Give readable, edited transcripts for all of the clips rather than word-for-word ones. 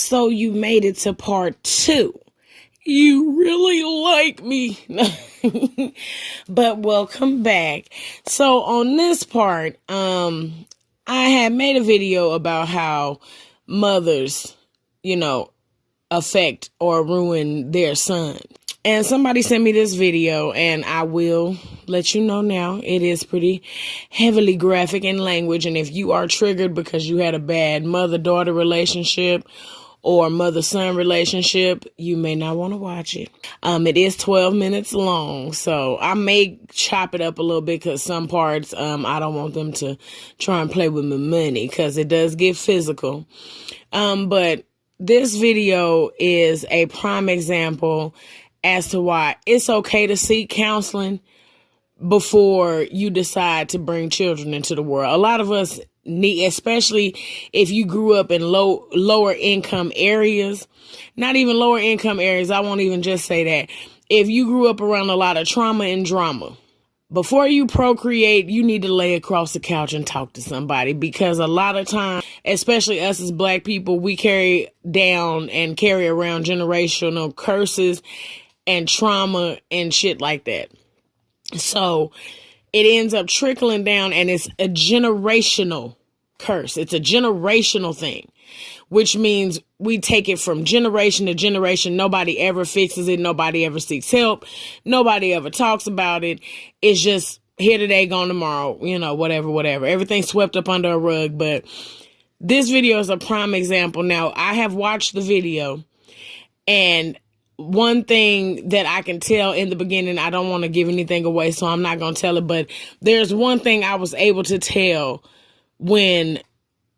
So you made it to part 2. You really like me. But welcome back. So on this part, I had made a video about how mothers, affect or ruin their son. And somebody sent me this video, and I will let you know now. It is pretty heavily graphic in language, and if you are triggered because you had a bad mother-daughter relationship or mother-son relationship, you may not want to watch it. It is 12 minutes long, so I may chop it up a little bit because some parts, I don't want them to try and play with my money because it does get physical. But this video is a prime example as to why it's okay to seek counseling before you decide to bring children into the world. A lot of us need, especially if you grew up in lower income areas, not even lower income areas. I won't even just say that. If you grew up around a lot of trauma and drama, before you procreate, you need to lay across the couch and talk to somebody, because a lot of times, especially us as Black people, we carry down and carry around generational curses and trauma and shit like that. So it ends up trickling down, and it's a generational curse. It's a generational thing, which means we take it from generation to generation. Nobody ever fixes it. Nobody ever seeks help. Nobody ever talks about it. It's just here today, gone tomorrow, whatever. Everything's swept up under a rug. But this video is a prime example. Now, I have watched the video, and one thing that I can tell in the beginning, I don't want to give anything away, so I'm not going to tell it, but there's one thing I was able to tell when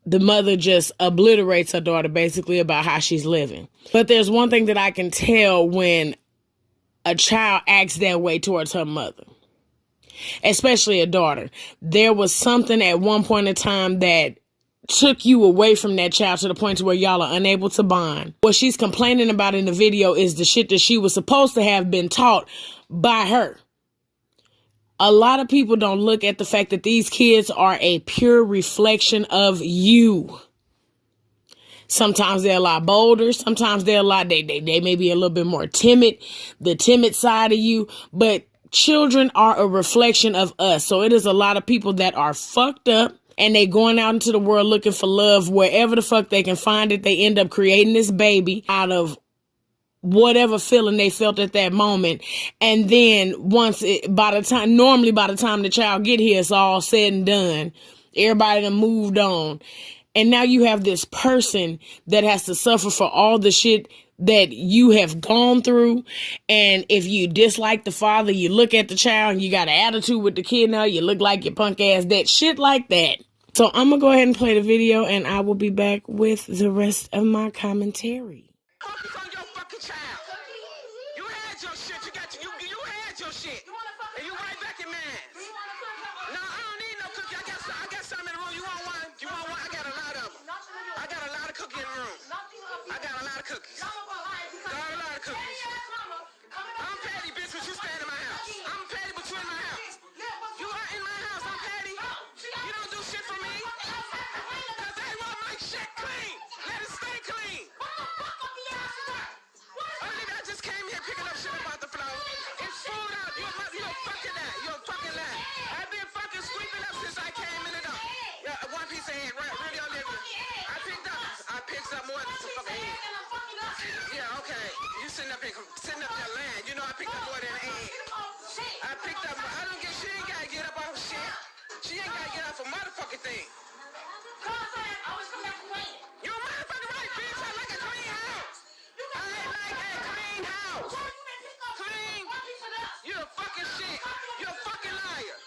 the mother just obliterates her daughter basically about how she's living. But there's one thing that I can tell when a child acts that way towards her mother, especially a daughter. There was something at one point in time that took you away from that child to the point to where y'all are unable to bond. What she's complaining about in the video is the shit that she was supposed to have been taught by her. A lot of people don't look at the fact that these kids are a pure reflection of you. Sometimes they're a lot bolder. Sometimes they're they may be a little bit more timid, the timid side of you, but children are a reflection of us. So it is a lot of people that are fucked up, and they going out into the world looking for love wherever the fuck they can find it. They end up creating this baby out of whatever feeling they felt at that moment. And then by the time the child get here, it's all said and done. Everybody done moved on. And now you have this person that has to suffer for all the shit that you have gone through. And if you dislike the father, you look at the child and you got an attitude with the kid now, you look like your punk ass, that shit like that. So I'm going to go ahead and play the video, and I will be back with the rest of my commentary. Focus on your fucking child. You had your shit. You had your shit. And you right back in mine. No, I don't need no cookie. I got some in the room. You want one? I got a lot of them. I got a lot of cookies in the room. I got a lot of cookies. I'm petty, bitch, but you stay in my house. I'm petty, but you in my house. You are in my house. I'm petty. You don't do shit for me. Because they want my shit clean. Let it stay clean. I just came here picking up shit about the floor. It's food out. You're a fucking lie. You're a fucking lie. I've been fucking sweeping up since I came in the door. Yeah, one piece of head, really on living. I picked up more than some fucking head. Yeah, okay. You sitting up there lying. You know I picked up more than an egg. I picked up more. She ain't gotta get up off shit. She ain't gotta get off a motherfucking thing. You're a motherfucking right, bitch. I like a clean house. I like a clean house. Clean. You're a fucking shit. You're a fucking liar.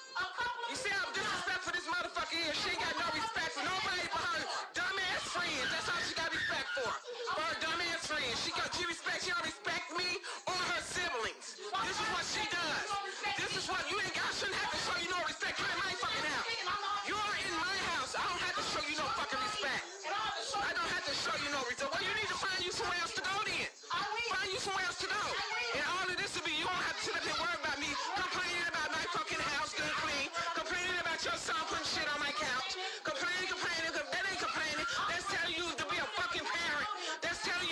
You see how disrespectful this motherfucker is? She ain't got no respect for nobody but her dumbass friends. That's all she got respect for. For her dumbass friends. She don't respect me or her siblings. This is what she does. This is what you ain't got. I shouldn't have to show you no respect. You're in my fucking house. You're in my house. I don't have to show you no fucking respect. I don't have to show you no respect. Well, you need to find you somewhere else to go then. Find you somewhere else to go. And all of this will be, you won't have to sit up here and worry about me complaining about my fucking house good clean, complaining about your son putting shit on my couch, complaining, that ain't complaining. That's telling you to be a fucking parent. That's telling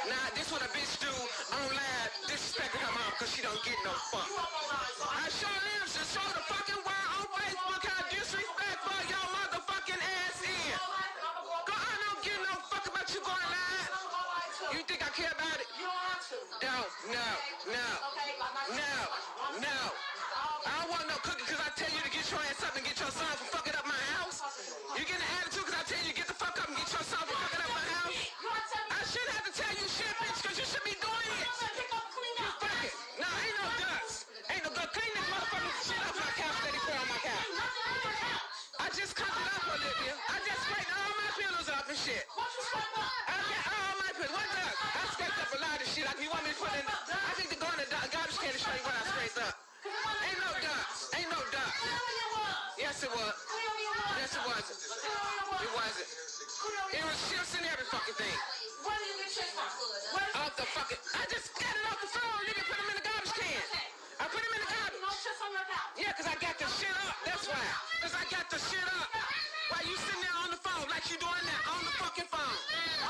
Not this what a bitch do on live, disrespecting her mom because she don't get no fuck. I sure am, just show the fucking world on Facebook how disrespectful your motherfucking ass is. Girl, I don't give no fuck about you going live. You think I care about it? No. I don't want no cookie because I tell you to get your ass up and get your son from fucking up my house. You get an attitude because I tell you to get the fuck up and get your son from fucking up my house. I shouldn't have to tell you shit, bitch, because you should be doing it. You fuck it. No, ain't no dust. Ain't no good. Clean this motherfucking shit off my couch that he put on my couch. I just cut it up, Olivia. I just scraped all my pillows up and shit. I got all my pillows. What dust? I scraped up a lot of shit. Like, you want me to put in? I think to go in the garbage can to show you what I scraped up. Ain't no dust. Ain't no dust. Yes, it was. Yes, it wasn't. It wasn't. It was shifts in every fucking thing. Where do you get chips from? Off the fucking. I just got it off the phone. You can put them in the garbage can. I put them in the garbage. No chips on your couch. Yeah, because I got the shit up. That's why. Because I got the shit up. While you sitting there on the phone like you doing that on the fucking phone.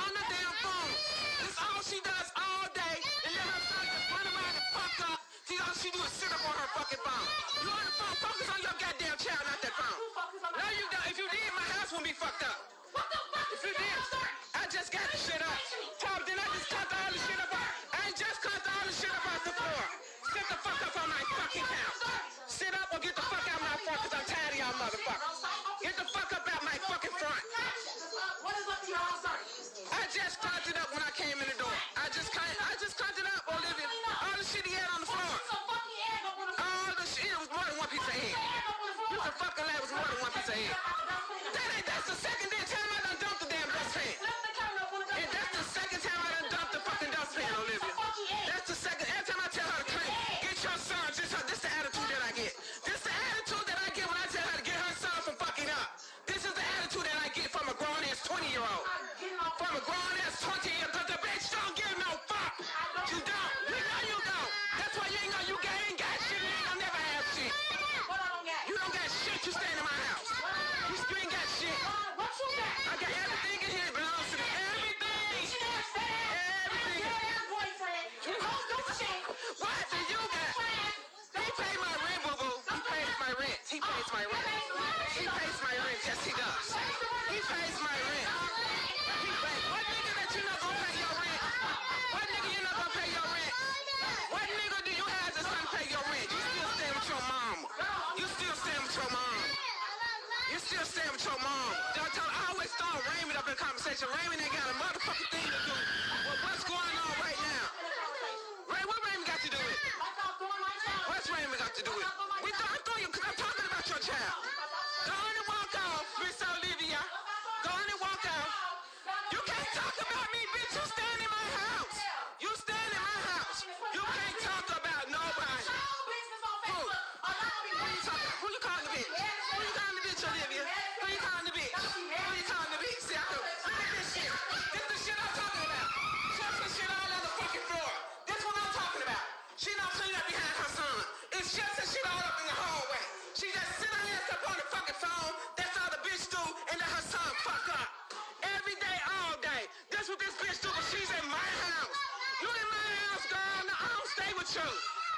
On the damn phone. That's all she does all day. And then her son just run around and fuck up. See, all she do is sit up on her fucking phone. You on the phone, focus on your goddamn child, not that phone. No, you don't. If you did, my house wouldn't be fucked up. What the fuck If you did, I just got the shit up. Tom, then I just cut all the shit up. I ain't just cut all the shit up off the floor. Sit the fuck up on my fucking couch. Sit up or get the fuck out my front because I'm tired of y'all motherfuckers. Get the fuck up out my fucking front. What is up to your house, sir? I just cleaned it up when I came in the door. I just cleaned it up, Olivia. All the shit he had on the floor. All the shit, it was more than one piece of egg. You can fucking lie, it was more than one piece of egg. That's the second time I done dumped the damn dustpan. And that's the second time I done dumped the fucking dustpan, Olivia. That's the second. Every time I tell her to clean, get your son. This the attitude that I get. This the attitude that I get when I tell her to get her son from fucking up. This is the attitude that I get from a grown ass 20-year-old. From a grown ass 20-year-old. Cause the bitch don't give no fuck. You don't. You know you don't. That's why you ain't gonna. You ain't got shit. You ain't gonna never have shit. You don't got shit. You staying in my house. You still ain't got shit. I got everything in here. It belongs to me. Everything. What do you got? He paid my rent, boo boo. He pays my rent. He pays my rent. He pays my rent. Yes, he does. He pays my rent. He pays. What nigga that you not gonna pay your rent? What nigga you not gonna pay your rent? What nigga do you have that's gonna pay your rent? You still staying with your mama. You still staying with your mom. You still staying with your mom. I always thought Raymond up in conversation. Raymond ain't got a motherfucking thing to do with what's going on right now. Ray, what Raymond got to do with it? What's Raymond got to do with it? I thought you, because I'm talking about your child. Go on and walk off, Miss Olivia. Go on and walk off. You can't talk about me, bitch. You stand in my house. You stand in my house. You can't talk about nobody. Who you calling the bitch? Who you calling the bitch, Olivia? Who you calling the bitch? Who you calling the bitch? See, look at this shit. This is the shit I'm talking about. Just the shit all on the fucking floor. This what I'm talking about. She not clean up behind her son. It's just the shit all up in the hallway. She just sit her ass up on the fucking phone. That's all the bitch do, and let her son fuck up. Every day, all day. That's what this bitch do, but she's in my house. You in my house, girl. No, I don't stay with you.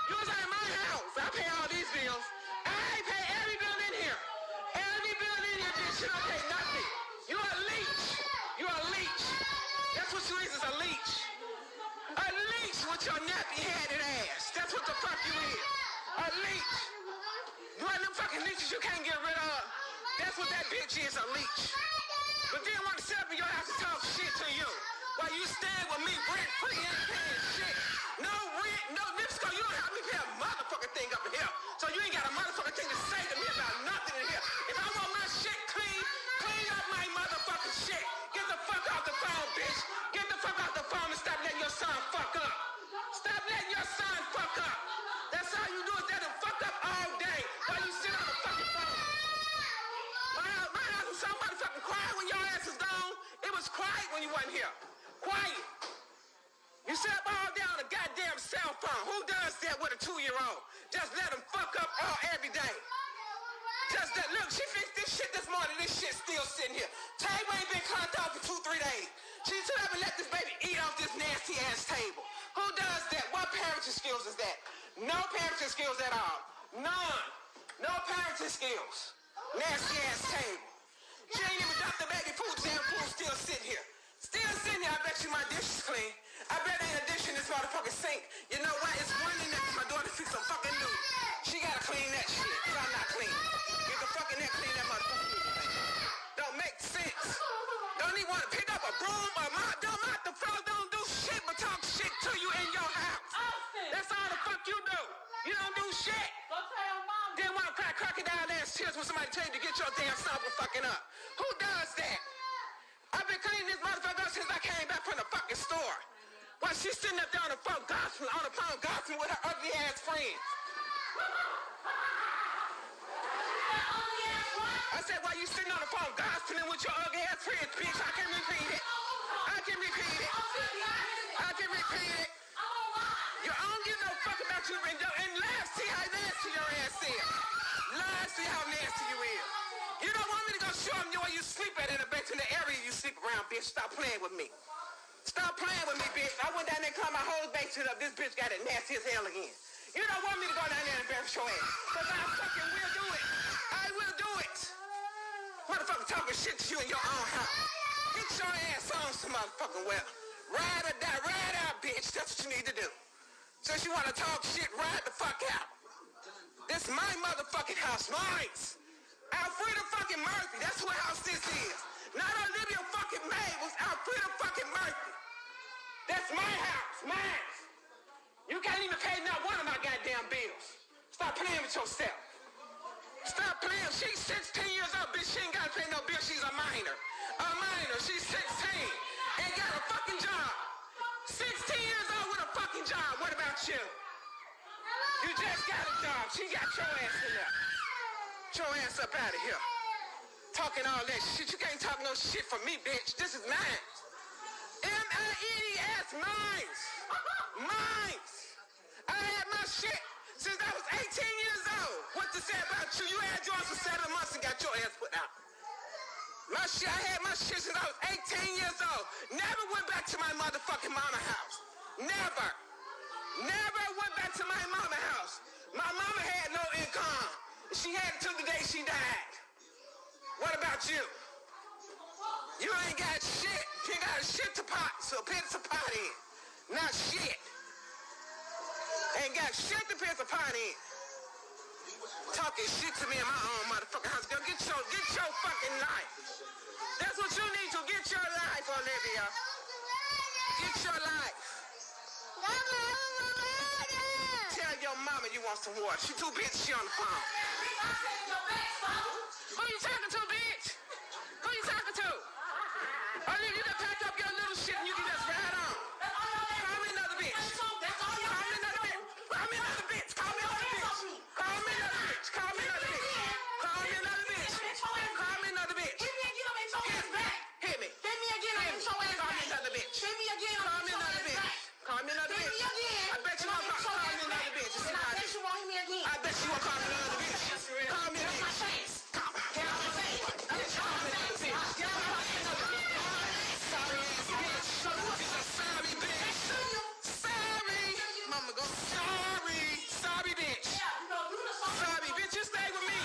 You was in my house. I pay all these bills. I pay every bill in here. Every bill in here, bitch. You don't pay nothing. You a leech. You a leech. That's what you is a leech. A leech with your nappy-headed ass. That's what the fuck you is. A leech. You want them fucking leeches you can't get rid of. That's what that bitch is, a leech. But then want to sit up in your house and talk shit to you. While you stand with me rent-free and paying shit. No rent, no Nipsco. You don't have me pay a motherfucking thing up in here. So you ain't got a motherfucking thing to say to me about nothing in here. If I want my shit clean, clean up my motherfucking shit. Get the fuck off the phone, bitch. Get the fuck off the phone and stop letting your son fuck up. Stop letting your son fuck up. That's all you do is let him fuck up all day while you sit on the fucking phone. My house was so motherfucking quiet when your ass was gone. It was quiet when you wasn't here. Quiet. You sit up all day on a goddamn cell phone. Who does that with a 2-year-old? Just let him fuck up all every day. Just that. Look, she fixed this shit this morning. This shit still sitting here. Tay ain't been contacted for 2-3 days. She should have let this baby eat off this nasty ass table. Who does that? What parenting skills is that? No parenting skills at all. None. No parenting skills. Nasty ass table. She ain't even dumped the baby food. Damn food still sitting here. Still sitting here. I bet you my dish is clean. I bet ain't a dish in this motherfucking sink. You know why? It's one in there for my daughter to fix some fucking noodles. She gotta clean that shit, cause I'm not clean. Get the fucking there, clean that motherfucking noodles. Don't make sense. Don't even want to pick up a broom or mop. Don't mop the floor. Don't do shit but talk shit to you in your house. That's all the fuck you do. You don't do shit. Go tell your mom. Then want to cry crocodile ass tears when somebody tell you to get your damn son from fucking up. Who does that? I've been cleaning this motherfucker up since I came back from the fucking store. While she's sitting up there on the phone gossiping with her ugly ass friends. I said, why you sitting on the phone gossiping with your ugly ass friends, bitch? I can repeat it. I can repeat it. I can repeat it. You don't give no fuck about you and laugh, see how nasty your ass is. Laugh, see how nasty you is. You don't want me to go show them where you sleep at in the bed in the area you sleep around, bitch. Stop playing with me. Stop playing with me, bitch. I went down there and cleaned my whole basement up. This bitch got it nasty as hell again. You don't want me to go down there and embarrass your ass. Because I fucking will do it. I will do it. Motherfucker talking shit to you in your own house. Get your ass on some motherfucking well. Ride or die, ride out, bitch. That's what you need to do. Since you want to talk shit, ride the fuck out. This my motherfucking house, mine. Alfreda fucking Murphy. That's who house this is. Not Olivia fucking May. It was Alfreda fucking Murphy. That's my house, mine. You can't even pay not one of my goddamn bills. Stop playing with yourself. Stop playing. She's 16 years old, bitch. She ain't gotta pay no bill. She's a minor. A minor. She's 16. Ain't got a fucking job. 16 years old with a fucking job. What about you? You just got a job. She got your ass in there. Get your ass up out of here. Talking all that shit. You can't talk no shit from me, bitch. This is mine. M-I-N-E-S, mine. Mine. I had my shit since I was 18 years old. What to say about you? You had yours for 7 months and got your ass put out. My shit, I had my shit since I was 18 years old. Never went back to my motherfucking mama house. Never. Never went back to my mama house. My mama had no income. She had it till the day she died. What about you? You ain't got shit. You ain't got a shit to pot, so piss a pot in. Not shit. Ain't got shit to piss a pot in. Talking shit to me in my own motherfucking house. Girl, get your fucking life. That's what you need to get your life, Olivia. Get your life. Tell your mama you want some water. She too busy, she on the phone. Who you talking to, bitch? Who you talking to? Olivia, you done packed up your little shit and you can just ride on. Call me another bitch. Call me another bitch. Call me another bitch. Call me another bitch. Call me another bitch. Call me another bitch. Call me another bitch. Call me another bitch. Hit me again, I'm in your ass back. Hit me. Hit me again, I'm in your ass Call back. me another bitch. Hit me again, Call I'm me in your another ass bitch. back. Call me another Hit bitch. me again. I bet you won't call me another bitch. And I bet you won't hit me again. I bet you won't call me another bitch. Call me a That's my bitch. face. Call me Get out my face. Call me another bitch. Get out my face. Sorry ass bitch. You're a sorry bitch. Sorry. Mama go. Sorry bitch. Sorry bitch. You stay with me.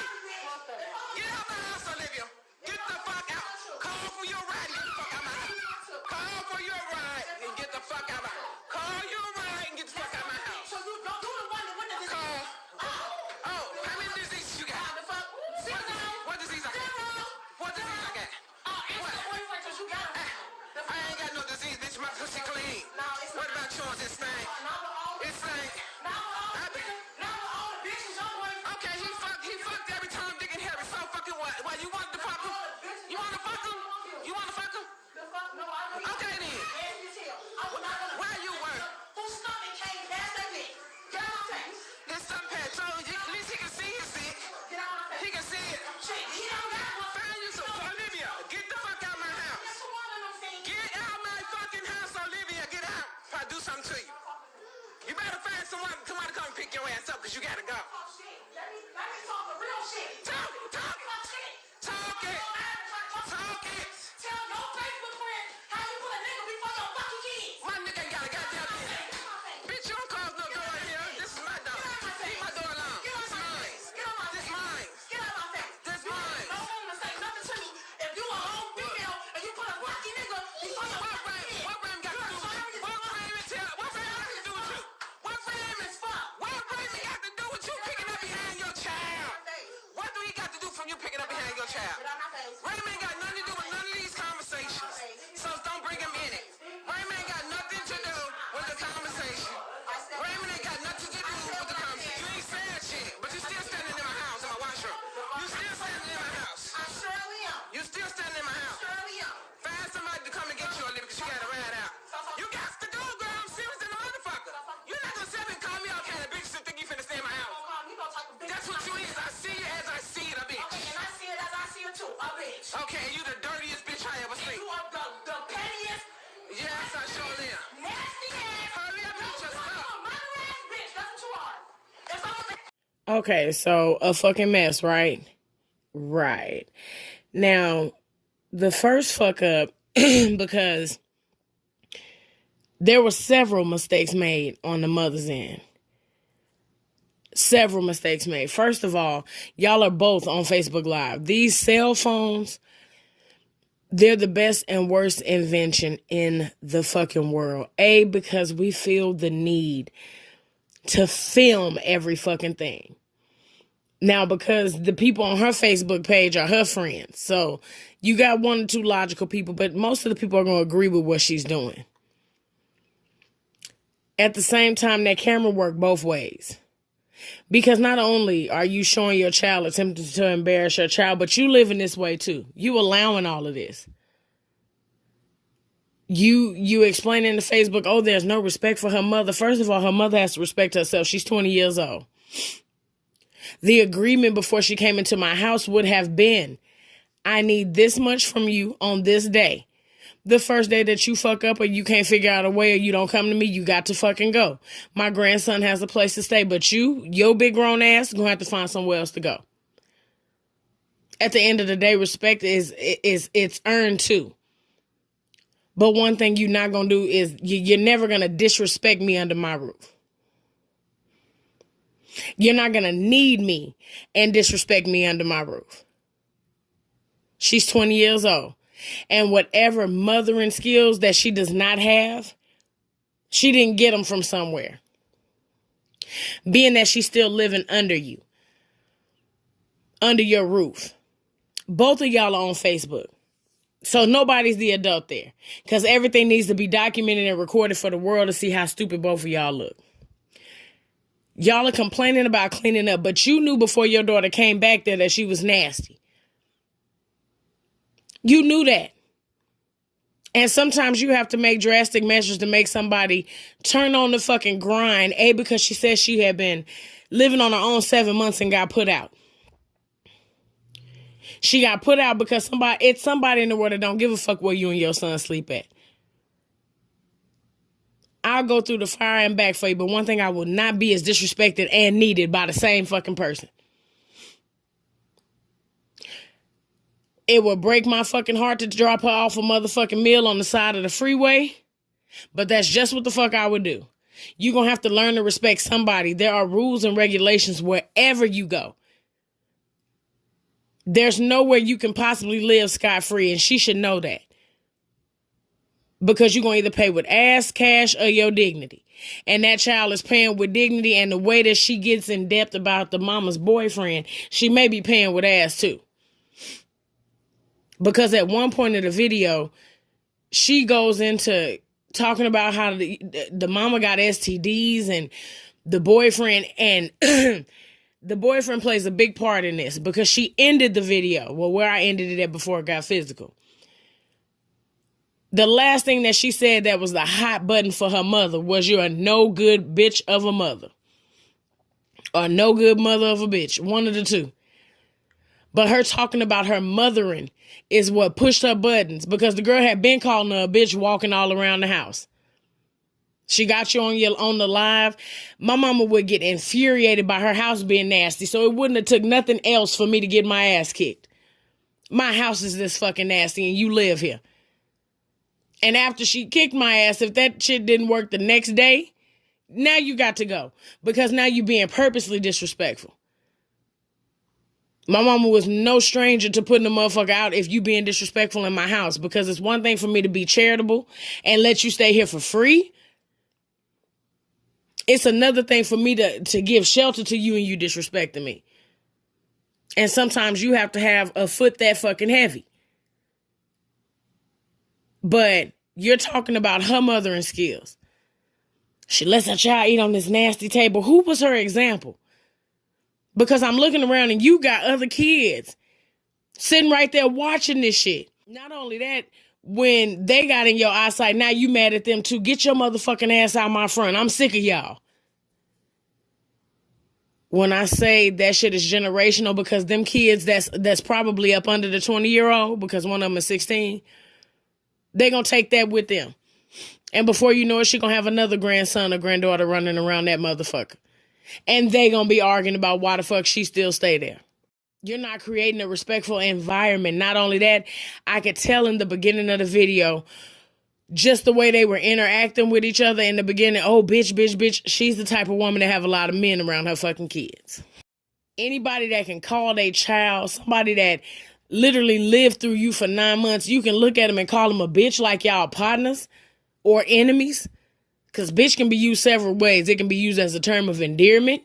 Get out my house, Olivia. Get the fuck out. Call for your ride and get the fuck out my house. Call for your ride and get the fuck out my house. Call your ride and get the fuck out my house. So you don't do the one that went to this. Call. Oh, how many diseases you got? What disease I got? What disease I got? Answer the boyfriend because you got him. I ain't got no disease, bitch. My pussy clean. What about yours? It stank. It stank. Okay, he fucked every time Dick and Harry. So fucking what? Why you want to fuck him? You want to fuck him? You want to fuck him? Okay then. Where you work? Whose stomach came past that dick? Get out my face. His son Pat told you. At least he can see his dick. Get out my face. He can see it. Shit, he don't got one. Find you some Olivia. Get the fuck out my house. That's the one of them things. Get out my fucking house, Olivia. Get out. If I do something to you. You better find someone to come and pick your ass up because you gotta go. Talk shit. Let me talk the real shit. Talk it. Talk shit. Talk it. Talk it. Tell your Facebook friend how you put a nigga Okay, so a fucking mess, right? Right. Now, the first fuck up, because there were several mistakes made on the mother's end. Several mistakes made. First of all, y'all are both on Facebook Live. These cell phones, they're the best and worst invention in the fucking world. A, because we feel the need to film every fucking thing. Now, because the people on her Facebook page are her friends. So you got one or two logical people, but most of the people are going to agree with what she's doing. At the same time, that camera worked both ways. Because not only are you showing your child attempting to embarrass your child, but you living this way too. You allowing all of this. You explaining to Facebook, oh, there's no respect for her mother. First of all, her mother has to respect herself. She's 20 years old. The agreement before she came into my house would have been, I need this much from you on this day. The first day that you fuck up or you can't figure out a way or you don't come to me, you got to fucking go. My grandson has a place to stay, but your big grown ass, gonna have to find somewhere else to go. At the end of the day, respect is it's earned too. But one thing you're not gonna do is you're never gonna disrespect me under my roof. You're not gonna need me and disrespect me under my roof. She's 20 years old. And whatever mothering skills that she does not have, she didn't get them from somewhere. Being that she's still living under you, under your roof. Both of y'all are on Facebook. So nobody's the adult there. Because everything needs to be documented and recorded for the world to see how stupid both of y'all look. Y'all are complaining about cleaning up, but you knew before your daughter came back there that she was nasty. You knew that. And sometimes you have to make drastic measures to make somebody turn on the fucking grind. A, because she said she had been living on her own 7 months and got put out. She got put out because it's somebody in the world that don't give a fuck where you and your son sleep at. I'll go through the fire and back for you, but one thing I will not be is disrespected and needed by the same fucking person. It would break my fucking heart to drop her off a motherfucking meal on the side of the freeway. But that's just what the fuck I would do. You're going to have to learn to respect somebody. There are rules and regulations wherever you go. There's nowhere you can possibly live scot-free, and she should know that. Because you're going to either pay with ass, cash, or your dignity. And that child is paying with dignity, and the way that she gets in depth about the mama's boyfriend, she may be paying with ass too. Because at one point in the video, she goes into talking about how the mama got STDs and the boyfriend, and the boyfriend plays a big part in this because she ended the video, well, where I ended it at before it got physical. The last thing that she said that was the hot button for her mother was, you're a no good bitch of a mother. Or no good mother of a bitch. One of the two. But her talking about her mothering is what pushed her buttons, because the girl had been calling her a bitch walking all around the house. She got you on the live. My mama would get infuriated by her house being nasty, so it wouldn't have took nothing else for me to get my ass kicked. My house is this fucking nasty and you live here. And after she kicked my ass, if that shit didn't work the next day, now you got to go. Because now you're being purposely disrespectful. My mama was no stranger to putting the motherfucker out if you being disrespectful in my house. Because it's one thing for me to be charitable and let you stay here for free. It's another thing for me to give shelter to you and you disrespecting me. And sometimes you have to have a foot that fucking heavy. But you're talking about her mothering skills. She lets her child eat on this nasty table. Who was her example? Because I'm looking around and you got other kids sitting right there watching this shit. Not only that, when they got in your eyesight, now you mad at them too. Get your motherfucking ass out my front. I'm sick of y'all. When I say that shit is generational, because them kids that's probably up under the 20-year-old, because one of them is 16, they gonna take that with them. And before you know it, she gonna have another grandson or granddaughter running around that motherfucker. And they gonna be arguing about why the fuck she still stay there. You're not creating a respectful environment. Not only that, I could tell in the beginning of the video, just the way they were interacting with each other in the beginning. Oh, bitch, bitch, bitch. She's the type of woman that have a lot of men around her fucking kids. Anybody that can call their child, somebody that literally lived through you for 9 months, you can look at them and call them a bitch like y'all partners or enemies. Because bitch can be used several ways. It can be used as a term of endearment,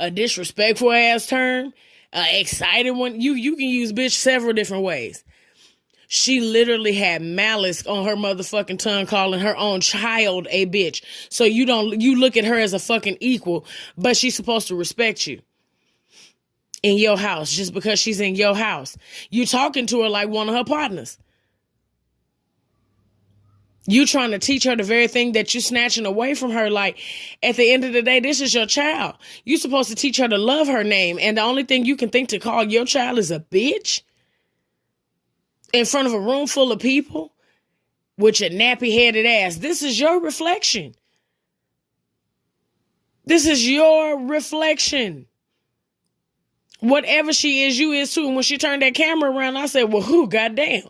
a disrespectful ass term, excited one. You can use bitch several different ways. She literally had malice on her motherfucking tongue calling her own child a bitch. So you look at her as a fucking equal, but she's supposed to respect you in your house just because she's in your house. You talking to her like one of her partners. You trying to teach her the very thing that you snatching away from her. Like, at the end of the day, this is your child. You supposed to teach her to love her name. And the only thing you can think to call your child is a bitch in front of a room full of people with your nappy-headed ass. This is your reflection. This is your reflection. Whatever she is, you is too. And when she turned that camera around, I said, well, who? Goddamn.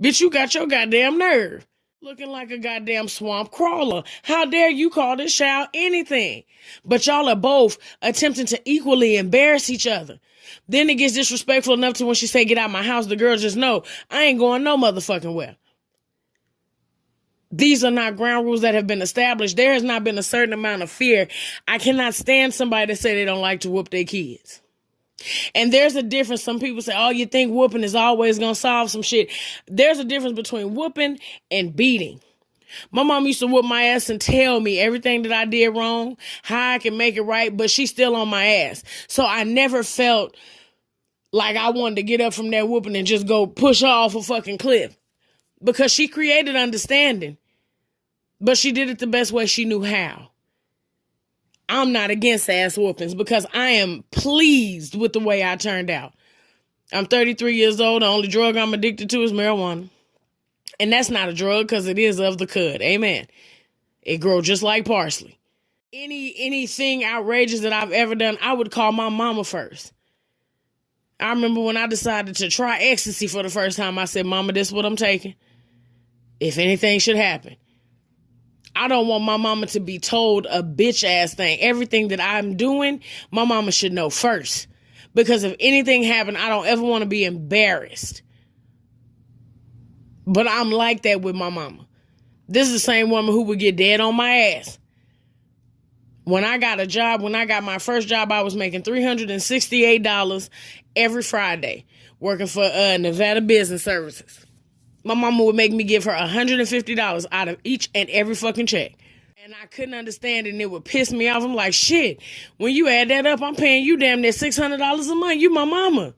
Bitch, you got your goddamn nerve. Looking like a goddamn swamp crawler. How dare you call this child anything? But y'all are both attempting to equally embarrass each other. Then it gets disrespectful enough to when she say, get out my house, the girl just know, I ain't going no motherfucking well. These are not ground rules that have been established. There has not been a certain amount of fear. I cannot stand somebody that say they don't like to whoop their kids. And there's a difference. Some people say, oh, you think whooping is always going to solve some shit. There's a difference between whooping and beating. My mom used to whoop my ass and tell me everything that I did wrong, how I can make it right, but she's still on my ass. So I never felt like I wanted to get up from that whooping and just go push her off a fucking cliff. Because she created understanding. But she did it the best way she knew how. I'm not against ass whoopings because I am pleased with the way I turned out. I'm 33 years old. The only drug I'm addicted to is marijuana. And that's not a drug because it is of the cud. Amen. It grows just like parsley. Anything outrageous that I've ever done, I would call my mama first. I remember when I decided to try ecstasy for the first time, I said, Mama, this is what I'm taking. If anything should happen. I don't want my mama to be told a bitch ass thing. Everything that I'm doing, my mama should know first. Because if anything happened, I don't ever want to be embarrassed. But I'm like that with my mama. This is the same woman who would get dead on my ass. When I got a job, when I got my first job, I was making $368 every Friday working for Nevada Business Services. My mama would make me give her $150 out of each and every fucking check. And I couldn't understand it, and it would piss me off. I'm like, shit, when you add that up, I'm paying you damn near $600 a month. You my mama.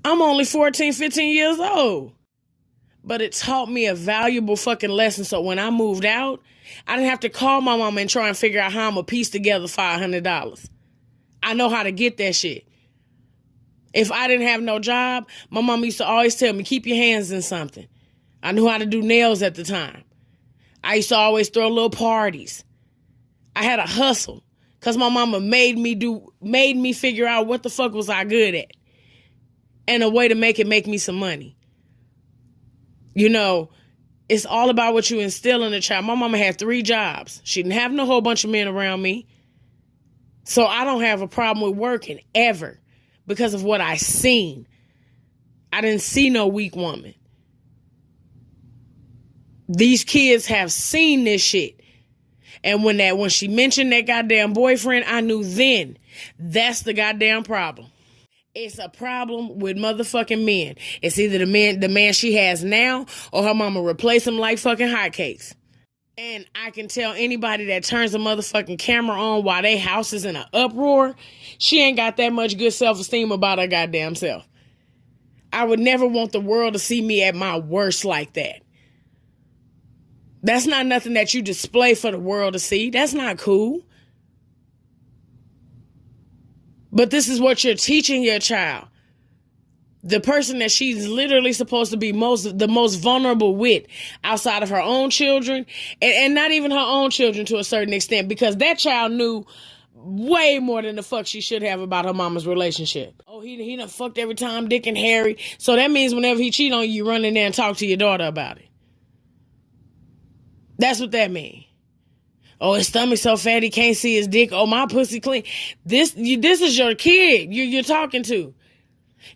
I'm only 14, 15 years old. But it taught me a valuable fucking lesson. So when I moved out, I didn't have to call my mama and try and figure out how I'm going to piece together $500. I know how to get that shit. If I didn't have no job, my mom used to always tell me, keep your hands in something. I knew how to do nails at the time. I used to always throw little parties. I had a hustle because my mama made me figure out what the fuck was I good at and a way to make me some money. You know, it's all about what you instill in a child. My mama had 3 jobs. She didn't have no whole bunch of men around me. So I don't have a problem with working ever. Because of what I seen. I didn't see no weak woman. These kids have seen this shit. And when she mentioned that goddamn boyfriend, I knew then that's the goddamn problem. It's a problem with motherfucking men. It's either the man she has now or her mama replace him like fucking hotcakes. And I can tell anybody that turns the motherfucking camera on while they house is in an uproar, she ain't got that much good self-esteem about her goddamn self. I would never want the world to see me at my worst like that. That's not nothing that you display for the world to see. That's not cool. But this is what you're teaching your child. The person that she's literally supposed to be the most vulnerable with outside of her own children, and not even her own children to a certain extent, because that child knew way more than the fuck she should have about her mama's relationship. Oh, he done fucked every time, Dick and Harry. So that means whenever he cheat on you, you run in there and talk to your daughter about it. That's what that means. Oh, his stomach so fat he can't see his dick. Oh, my pussy clean. This is your kid you're talking to.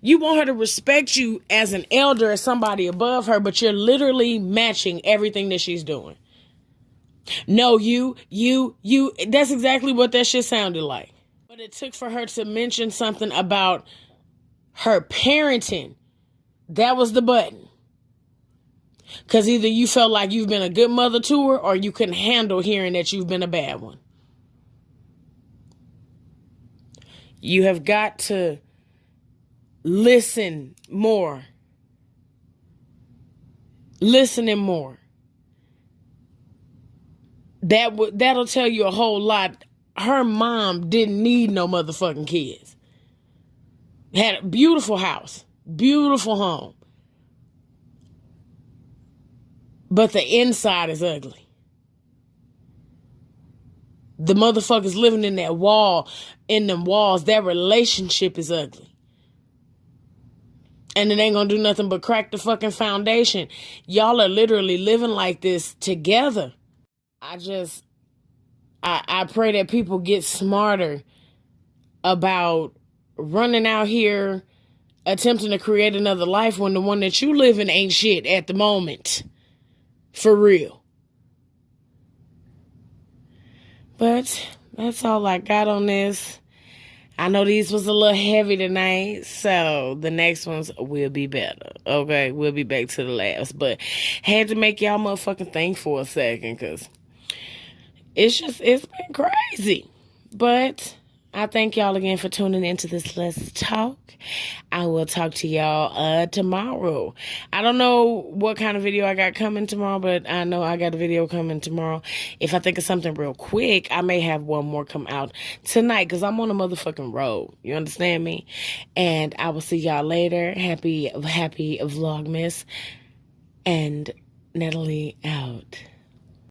You want her to respect you as an elder, as somebody above her, but you're literally matching everything that she's doing. No, you. That's exactly what that shit sounded like. But it took for her to mention something about her parenting. That was the button. Because either you felt like you've been a good mother to her, or you couldn't handle hearing that you've been a bad one. You have got to listen more. Listening more. That'll tell you a whole lot. Her mom didn't need no motherfucking kids. Had a beautiful house, beautiful home. But the inside is ugly. The motherfuckers living in them walls, that relationship is ugly. And it ain't gonna do nothing but crack the fucking foundation. Y'all are literally living like this together. I pray that people get smarter about running out here attempting to create another life when the one that you live in ain't shit at the moment. For real. But that's all I got on this. I know these was a little heavy tonight, so the next ones will be better. Okay, we'll be back to the last. But had to make y'all motherfucking think for a second, because it's been crazy. But I thank y'all again for tuning into this Let's Talk. I will talk to y'all tomorrow. I don't know what kind of video I got coming tomorrow, but I know I got a video coming tomorrow. If I think of something real quick, I may have one more come out tonight, because I'm on a motherfucking road. You understand me? And I will see y'all later. Happy vlogmas. And Natalie out.